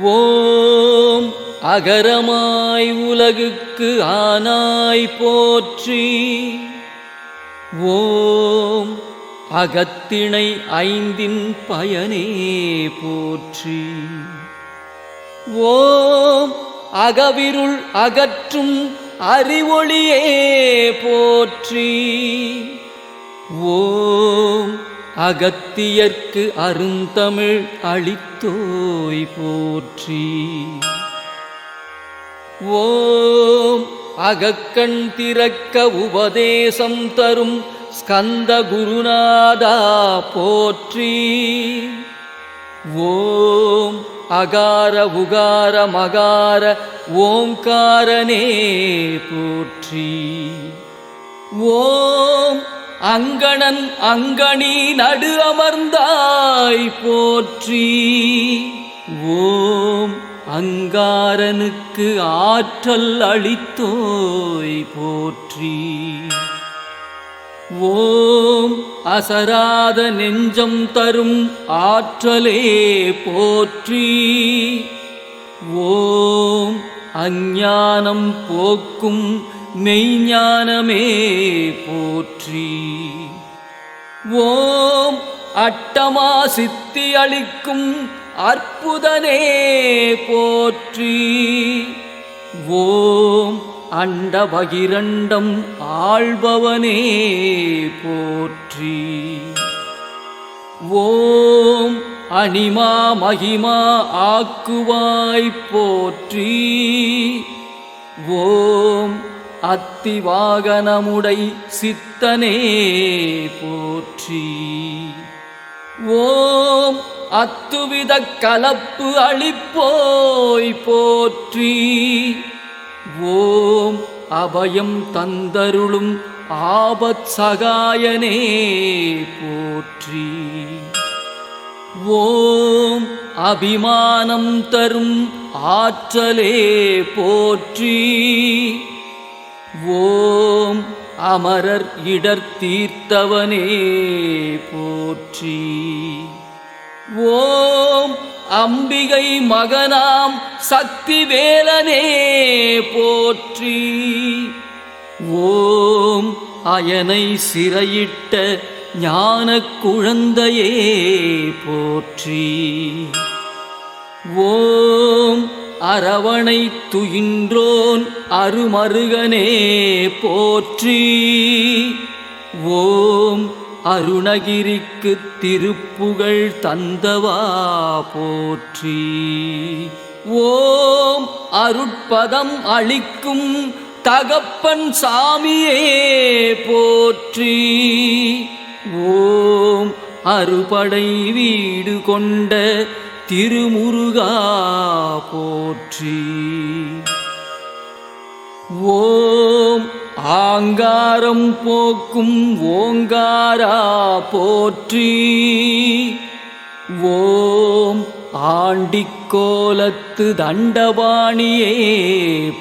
ஓம் அகரமாய் உலகுக்கு ஆனாய் போற்றி. ஓம் அகத்திணை ஐந்தின் பயனே போற்றி. ஓம் அகவிருள் அகற்றும் அறிவொளியே போற்றி. ஓம் அகத்தியர்க்கு அருந்தமிழ் அளித்தோய் போற்றி. ஓம் அகக்கண் திறக்க உபதேசம் தரும் ஸ்கந்த குருநாதா போற்றி. ஓம் அகார உகார மகார ஓங்காரனே போற்றி. ஓம் அங்கணன் அங்கணி நடு அமர்ந்தாய் போற்றி. ஓம் அங்காரனுக்கு ஆற்றல் அளித்தோய் போற்றி. ஓம் அசராத நெஞ்சம் தரும் ஆற்றலே போற்றி. ஓம் அஞ்ஞானம் போக்கும் மெய்ஞானமே போற்றி. ஓம் அட்டமா சித்தி அளிக்கும் அற்புதனே போற்றி. ஓம் அண்ட பகிரண்டம் ஆள்பவனே போற்றி. ஓம் அனிமா மகிமா ஆக்குவாய் போற்றி. ஓம் அத்திவாகனமுடை சித்தனே போற்றி. ஓம் அத்துவித கலப்பு அளிப்போய் போற்றி. ஓம் அபயம் தந்தருளும் ஆபத் சகாயனே போற்றி. ஓம் அபிமானம் தரும் ஆற்றலே போற்றி. ஓம் அமரர் இடர் தீர்த்தவனே போற்றி. ஓம் அம்பிகை மகனாம் சக்தி வேலனே போற்றி. ஓம் அயனை சிறையிட்ட ஞான குழந்தையே போற்றி. ஓம் அரவணை துயின்றோன் அருமருகனே போற்றி. ஓம் அருணகிரிக்கு திருப்புகழ் தந்தவா போற்றி. ஓம் அருட்பதம் அளிக்கும் தகப்பன் சாமியே போற்றி. ஓம் அறுபடை வீடு கொண்ட திருமுருகா போற்றி. ஓம் ஆங்காரம் போக்கும் ஓங்காரா போற்றி. ஓம் ஆண்டிக்கோலத்து தண்டபாணியே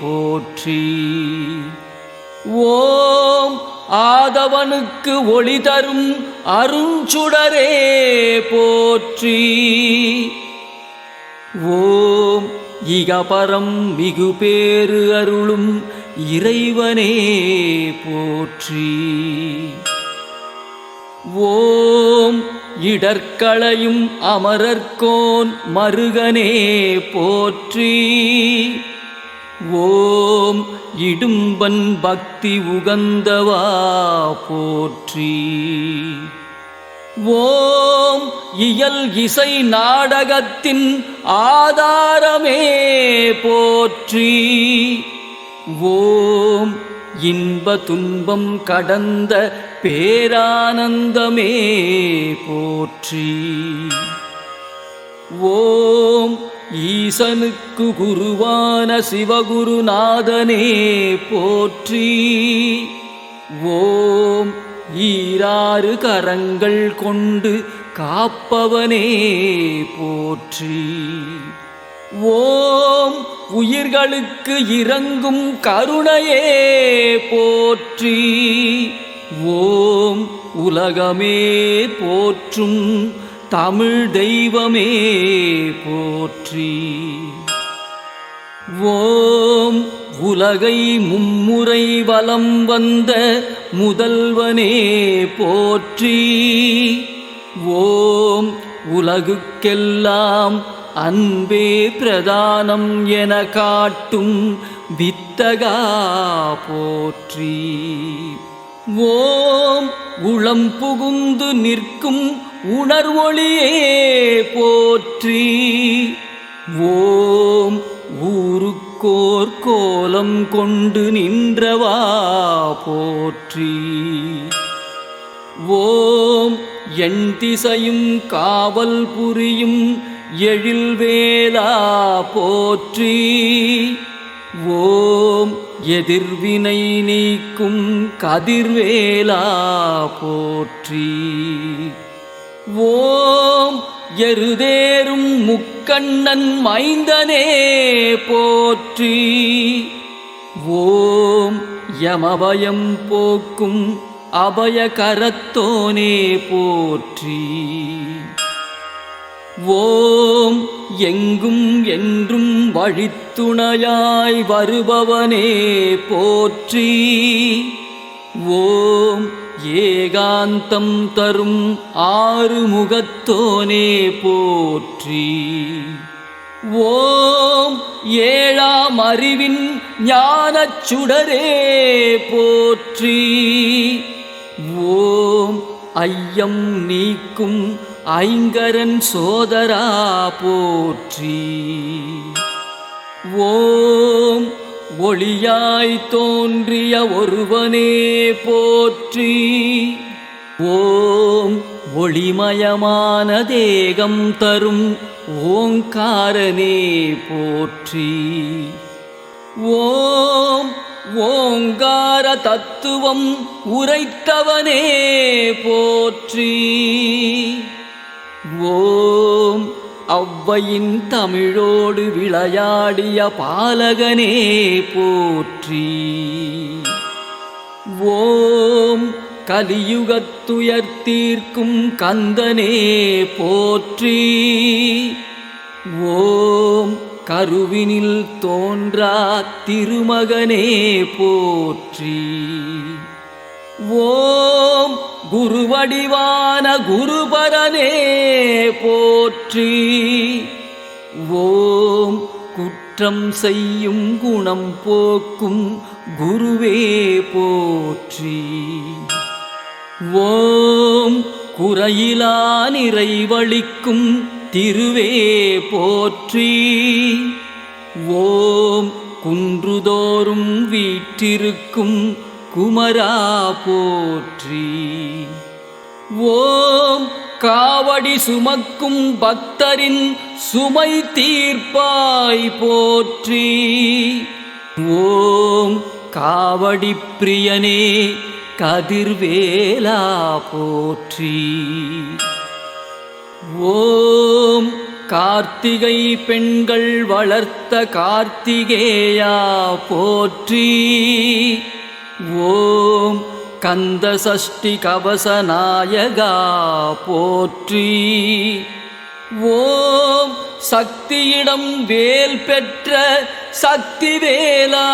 போற்றி. ஓம் ஆதவனுக்கு ஒளி தரும் அருஞ்சுடரே போற்றி. ஓம் இகபரம் மிகு பேறு அருளும் இறைவனே போற்றி. ஓம் இடர்களையும் அமரர்கோன் மருகனே போற்றி. ஓம் இடும்பன் பக்தி உகந்தவா போற்றி. ஓம் இயல் இசை நாடகத்தின் ஆதாரமே போற்றி. ஓம் இன்ப துன்பம் கடந்த பேரானந்தமே போற்றி. ஓம் ஈசனுக்கு குருவான சிவகுருநாதனே போற்றி. ஓம் ஈராறு கரங்கள் கொண்டு காப்பவனே போற்றி. ஓம் உயிர்களுக்கு இரங்கும் கருணையே போற்றி. ஓம் உலகமே போற்றும் தமிழ் தெய்வமே போற்றி. ஓம் உலகை மும்முறை வலம் வந்த முதல்வனே போற்றி. ஓம் உலகுக்கெல்லாம் அன்பே பிரதானம் என காட்டும் வித்தகா போற்றி. ஓம் உளம் புகுந்து நிற்கும் உணர்வொளியே போற்றி. ஓம் ஊருக்கோர் கோலம் கொண்டு நின்றவா போற்றி. ஓம் எண் திசையும் காவல் புரியும் எழில்வேலா போற்றி. ஓம் எதிர்வினை நீக்கும் கதிர்வேலா போற்றி. ஓம் எருதேறும் முக்கண்ணன் மைந்தனே போற்றி. ஓம் யமபயம் போக்கும் அபயகரத்தோனே போற்றி. ஓம் எங்கும் என்றும் வழித்துணையாய் வருபவனே போற்றி. ஓம் ஏகாந்தம் தரும் ஆறுமுகத்தோனே போற்றி. ஓம் ஏழாம் அறிவின் ஞானச் சுடரே போற்றி. ஓம் ஐயம் நீக்கும் ஐங்கரன் சோதரா போற்றி. ஓம் ஒளியாய் தோன்றிய ஒருவனே போற்றி. ஓம் ஒளிமயமான தேகம் தரும் ஓங்காரனே போற்றி. ஓம் ஓங்கார தத்துவம் உரைத்தவனே போற்றி. ஓம் ஔவையின் தமிழோடு விளையாடிய பாலகனே போற்றி. ஓம் கலியுகத்துயர் தீர்க்கும் கந்தனே போற்றி. ஓம் கருவினில் தோன்றா திருமகனே போற்றி. ஓம் குருவடிவான குருபரனே போற்றி. ஓம் குற்றம் செய்யும் குணம் போக்கும் குருவே போற்றி. ஓம் குறையிலா நிறைவளிக்கும் திருவே போற்றி. ஓம் குன்றுதோறும் வீற்றிருக்கும் குமரா போற்றி. ஓம் காவடி சுமக்கும் பக்தரின் சுமை தீர்ப்பாய் போற்றி. ஓம் காவடி பிரியனே கதிர்வேலா போற்றி. ஓம் கார்த்திகை பெண்கள் வளர்த்த கார்த்திகேயா போற்றி. ஓம் கந்த சஷ்டி கவச நாயகா போற்றி. ஓம் சக்தியிடம் வேல் பெற்ற சக்திவேலா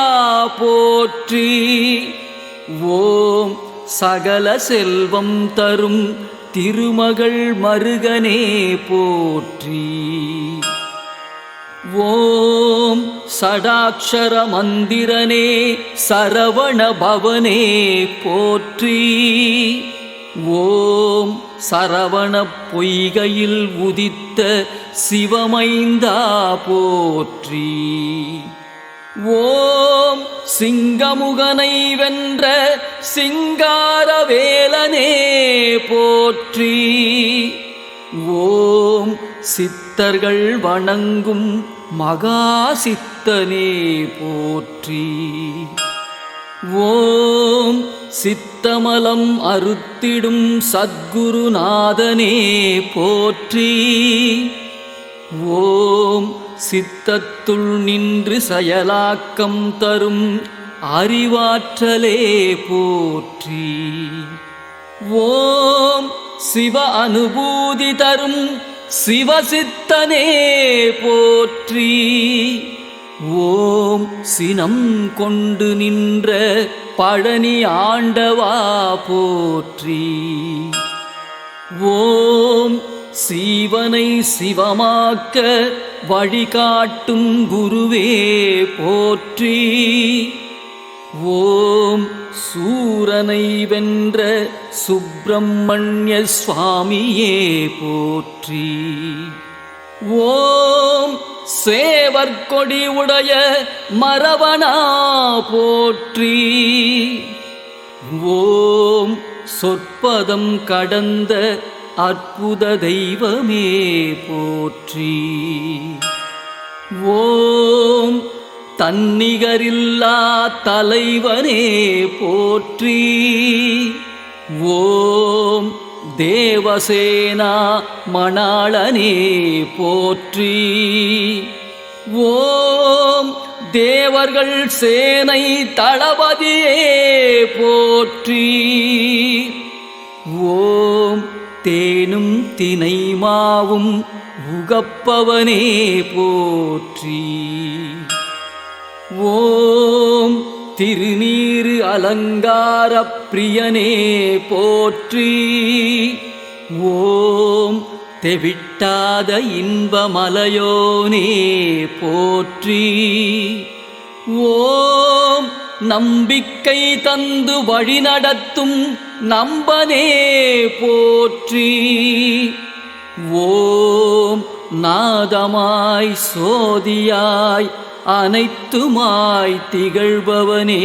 போற்றி. ஓம் சகல செல்வம் தரும் திருமகள் மருகனே போற்றி. ஓம் சடாட்சர மந்திரனே சரவண பவனே போற்றி. ஓம் சரவண பொய்கையில் உதித்த சிவமைந்தா போற்றி. ஓம் சிங்கமுகனை வென்ற சிங்காரவேலனே போற்றி. ஓம் சித்தர்கள் வணங்கும் மகா சித்தனே போற்றி. ஓம் சித்தமலம் அறுத்திடும் சத்குருநாதனே போற்றி. ஓம் சித்தத்துள் நின்று செயலாக்கம் தரும் அறிவாற்றலே போற்றி. ஓம் சிவ அனுபூதி தரும் சிவசித்தனே போற்றி. ஓம் சினம் கொண்டு நின்ற பழனி ஆண்டவா போற்றி. ஓம் சீவனை சிவமாக்க வழிகாட்டும் குருவே போற்றி. ஓம் சூரனை வென்ற சுப்பிரமணிய சுவாமியே போற்றி. ஓம் சேவற்கொடி உடைய மரவனா போற்றி. ஓம் சொற்பதம் கடந்த அற்புத தெய்வமே போற்றி. ஓம் தன்னிகரில்லா தலைவனே போற்றி. ஓம் தேவசேனா மணாளனே போற்றி. ஓம் தேவர்கள் சேனை தளபதியே போற்றி. ஓம் தேனும் தினைமாவும் உகப்பவனே போற்றி. ஓம் திருநீரு அலங்கார பிரியனே போற்றி. ஓம் தெவிட்டாத இன்பமலையோனே போற்றி. ஓம் நம்பிக்கை தந்து வழிநடத்தும் நம்பனே போற்றி. ஓம் நாதமாய் சோதியாய் அனைத்துமாய் திகழ்பவனே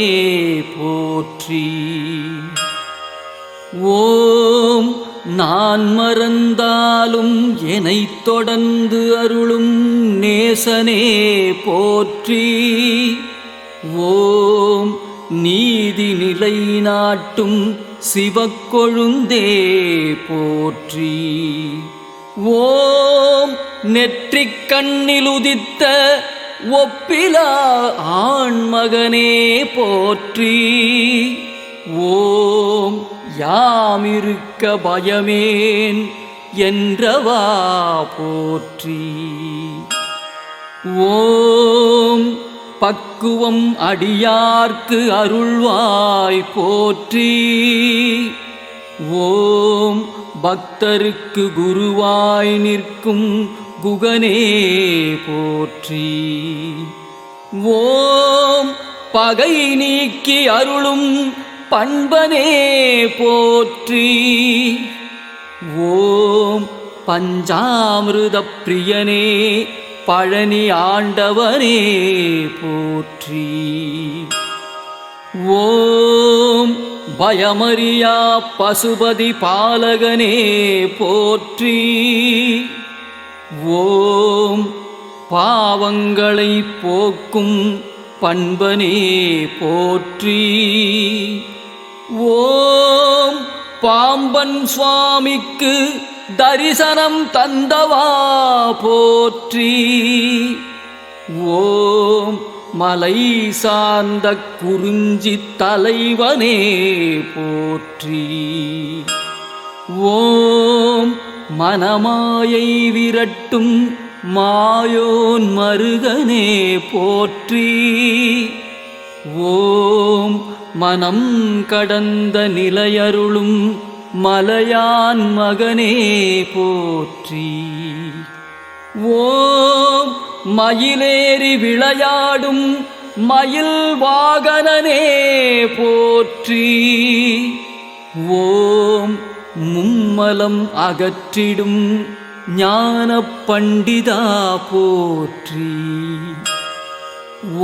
போற்றி. ஓம் நான் மறந்தாலும் என்னைத் தொடர்ந்து அருளும் நேசனே போற்றி. ஓம் நீதி நிலைநாட்டும் சிவக்கொழுந்தே போற்றி. ஓம் நெற்றிக் கண்ணில் உதித்த ஒப்பிலா ஆண்மகனே போற்றி. ஓம் யாமிருக்க பயமேன் என்றவா போற்றி. ஓம் பக்குவம் அடியார்க்கு அருள்வாய் போற்றி. ஓம் பக்தருக்கு குருவாய் நிற்கும் குகனே போற்றி. ஓம் பகை நீக்கி அருளும் பண்பனே போற்றி. ஓம் பஞ்சாமிருத பிரியனே பழனி ஆண்டவனே போற்றி. ஓம் பயமறியா பசுபதி பாலகனே போற்றி. ஓம் பாவங்களை போக்கும் பண்பனே போற்றி. ஓம் பாம்பன் சுவாமிக்கு தரிசனம் தந்தவா போற்றி. ஓம் மலை சார்ந்த குறிஞ்சி தலைவனே போற்றி. ஓம் மனமாயை விரட்டும் மாயோன் மருகனே போற்றி. ஓம் மனம் கடந்த நிலையருளும் மலையான் மகனே போற்றி. ஓம் மயிலேறி விளையாடும் மயில் வாகனனே போற்றி. ஓம் மும்மலம் அகற்றிடும் ஞான பண்டிதா போற்றி.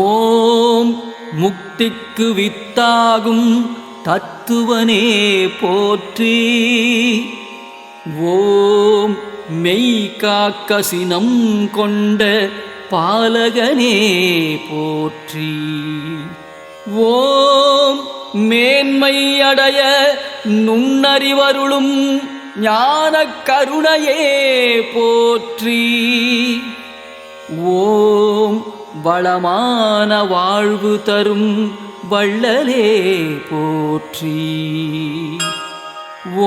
ஓம் முக்திக்கு வித்தாகும் தத்துவனே போற்றி. ஓம் மெய் காக்க சினம் கொண்ட பாலகனே போற்றி. ஓம் மேன்மை அடைய நுண்ணறிவருளும் ஞான கருணையே போற்றி. ஓம் வளமான வாழ்வு தரும் வள்ளலே போற்றி.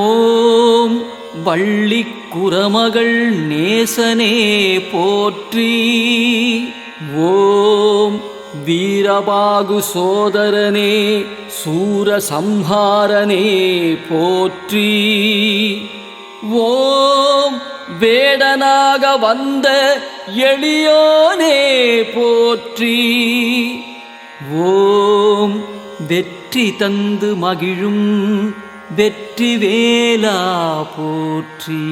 ஓம் வள்ளி குரமகள் நேசனே போற்றி. ஓம் வீரபாகு சோதரனே சூரசம்ஹாரனே போற்றி. ஓம் வேடனாக வந்த எளியோனே போற்றி. ஓம் வெற்றி தந்து மகிழும் வெற்றி வேலா போற்றி.